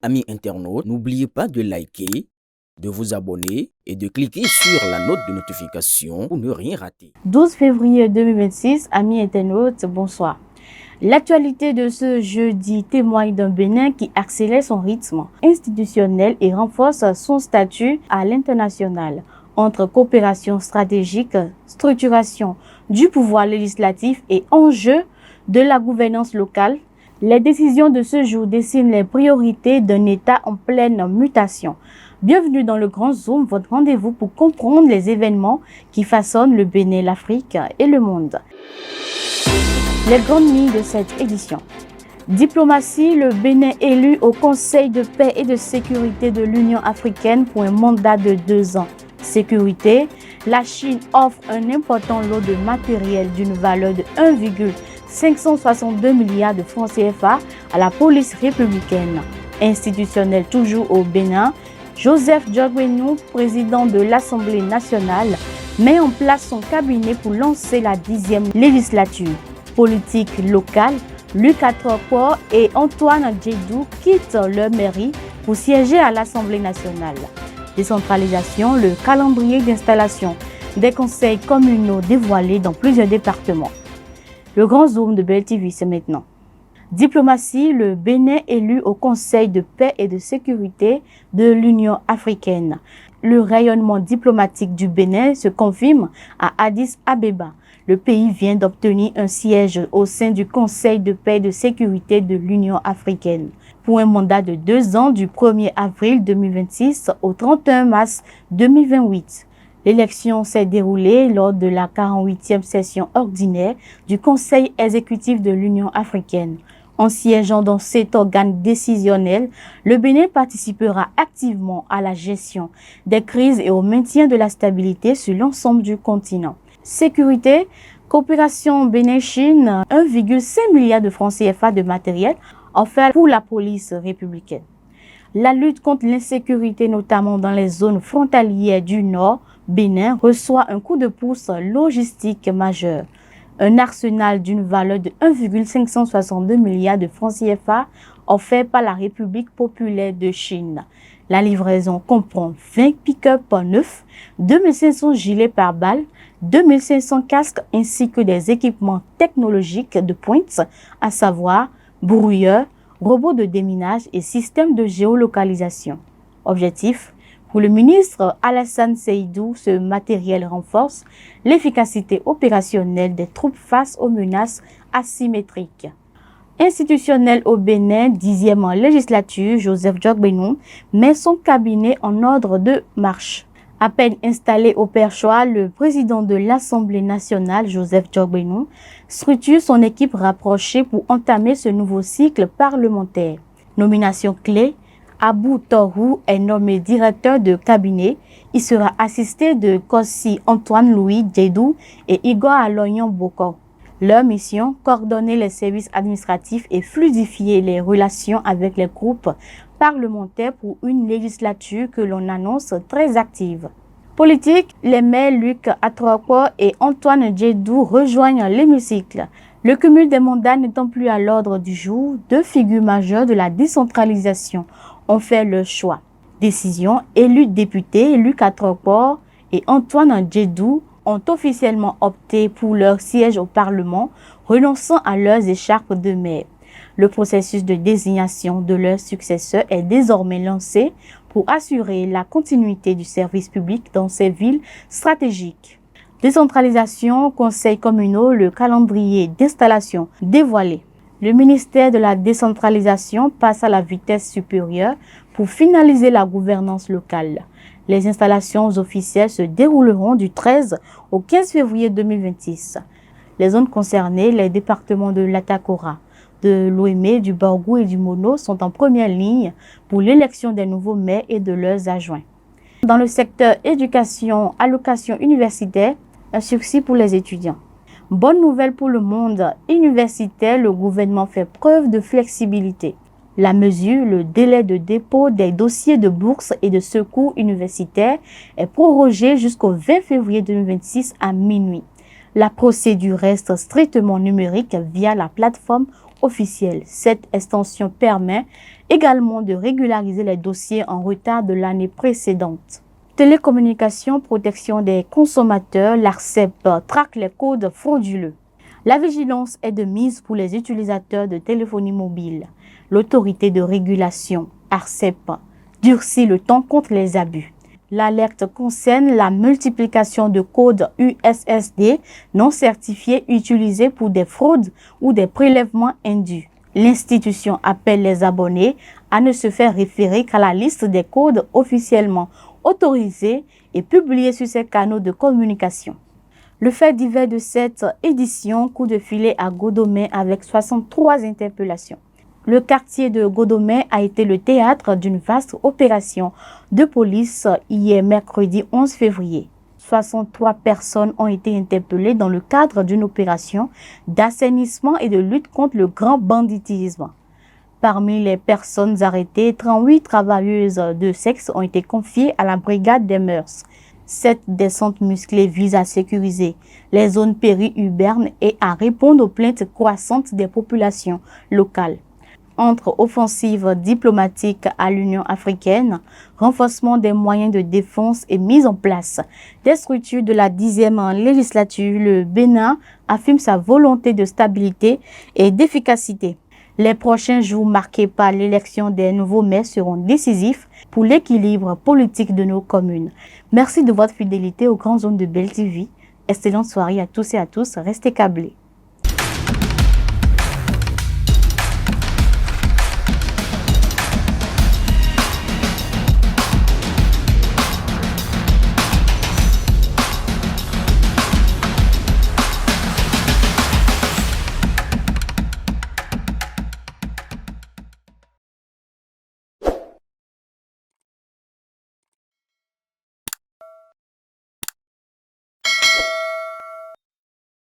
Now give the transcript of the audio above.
Amis internautes, n'oubliez pas de liker, de vous abonner et de cliquer sur la note de notification pour ne rien rater. 12 février 2026, amis internautes, bonsoir. L'actualité de ce jeudi témoigne d'un Bénin qui accélère son rythme institutionnel et renforce son statut à l'international. Entre coopération stratégique, structuration du pouvoir législatif et enjeux de la gouvernance locale, les décisions de ce jour dessinent les priorités d'un État en pleine mutation. Bienvenue dans le Grand Zoom, votre rendez-vous pour comprendre les événements qui façonnent le Bénin, l'Afrique et le monde. Les grandes lignes de cette édition. Diplomatie, le Bénin élu au Conseil de paix et de sécurité de l'Union africaine pour un mandat de 2 ans. Sécurité, la Chine offre un important lot de matériel d'une valeur de 1,562 milliards de francs CFA à la police républicaine. Institutionnel toujours au Bénin, Joseph Diogbenou, président de l'Assemblée nationale, met en place son cabinet pour lancer la 10e législature. Politique locale, Luc Atrokor et Antoine Djedou quittent leur mairie pour siéger à l'Assemblée nationale. Décentralisation, le calendrier d'installation des conseils communaux dévoilés dans plusieurs départements. Le grand zoom de BEL-TV, c'est maintenant. Diplomatie, le Bénin élu au Conseil de paix et de sécurité de l'Union africaine. Le rayonnement diplomatique du Bénin se confirme à Addis Abeba. Le pays vient d'obtenir un siège au sein du Conseil de paix et de sécurité de l'Union africaine pour un mandat de 2 ans du 1er avril 2026 au 31 mars 2028. L'élection s'est déroulée lors de la 48e session ordinaire du Conseil exécutif de l'Union africaine. En siégeant dans cet organe décisionnel, le Bénin participera activement à la gestion des crises et au maintien de la stabilité sur l'ensemble du continent. Sécurité, coopération Bénin-Chine, 1,5 milliard de francs CFA de matériel offert pour la police républicaine. La lutte contre l'insécurité, notamment dans les zones frontalières du Nord, Bénin reçoit un coup de pouce logistique majeur. Un arsenal d'une valeur de 1,562 milliards de francs CFA offert par la République populaire de Chine. La livraison comprend 20 pick-up neufs, 2500 gilets pare-balles, 2500 casques ainsi que des équipements technologiques de pointe, à savoir brouilleurs, robots de déminage et systèmes de géolocalisation. Objectif: pour le ministre Alassane Seydou, ce matériel renforce l'efficacité opérationnelle des troupes face aux menaces asymétriques. Institutionnel au Bénin, 10e législature, Joseph Diogbenou met son cabinet en ordre de marche. À peine installé au perchoir, le président de l'Assemblée nationale, Joseph Diogbenou, structure son équipe rapprochée pour entamer ce nouveau cycle parlementaire. Nomination clé: Abou Torou est nommé directeur de cabinet. Il sera assisté de Kossi Antoine-Louis Djedou et Igor Aloyon Boko. Leur mission: coordonner les services administratifs et fluidifier les relations avec les groupes parlementaires pour une législature que l'on annonce très active. Politique, les maires Luc Atrokor et Antoine Djedou rejoignent l'hémicycle. Le cumul des mandats n'étant plus à l'ordre du jour, 2 figures majeures de la décentralisation ont fait leur choix. Décision: élus députés Luc Atrokor et Antoine Djedou ont officiellement opté pour leur siège au Parlement, renonçant à leurs écharpes de maire. Le processus de désignation de leurs successeurs est désormais lancé pour assurer la continuité du service public dans ces villes stratégiques. Décentralisation, conseils communaux, le calendrier d'installation dévoilé. Le ministère de la décentralisation passe à la vitesse supérieure pour finaliser la gouvernance locale. Les installations officielles se dérouleront du 13 au 15 février 2026. Les zones concernées, les départements de l'Atakora, de l'Ouémé, du Borgou et du Mono sont en première ligne pour l'élection des nouveaux maires et de leurs adjoints. Dans le secteur éducation, allocation universitaire, un sursis pour les étudiants. Bonne nouvelle pour le monde universitaire, le gouvernement fait preuve de flexibilité. La mesure, le délai de dépôt des dossiers de bourse et de secours universitaires est prorogé jusqu'au 20 février 2026 à minuit. La procédure reste strictement numérique via la plateforme officielle. Cette extension permet également de régulariser les dossiers en retard de l'année précédente. Télécommunications, protection des consommateurs, l'ARCEP traque les codes frauduleux. La vigilance est de mise pour les utilisateurs de téléphonie mobile. L'autorité de régulation, ARCEP, durcit le temps contre les abus. L'alerte concerne la multiplication de codes USSD non certifiés utilisés pour des fraudes ou des prélèvements indus. L'institution appelle les abonnés à ne se faire référer qu'à la liste des codes officiellement autorisés et publiés sur ces canaux de communication. Le fait divers de cette édition, coup de filet à Godomey avec 63 interpellations. Le quartier de Godomey a été le théâtre d'une vaste opération de police hier mercredi 11 février. 63 personnes ont été interpellées dans le cadre d'une opération d'assainissement et de lutte contre le grand banditisme. Parmi les personnes arrêtées, 38 travailleuses de sexe ont été confiées à la brigade des mœurs. Cette descente musclée vise à sécuriser les zones périurbaines et à répondre aux plaintes croissantes des populations locales. Entre offensive diplomatique à l'Union africaine, renforcement des moyens de défense et mise en place des structures de la 10e législature, le Bénin affirme sa volonté de stabilité et d'efficacité. Les prochains jours marqués par l'élection des nouveaux maires seront décisifs pour l'équilibre politique de nos communes. Merci de votre fidélité aux grandes ondes de Bell TV. Excellente soirée à tous et à tous. Restez câblés.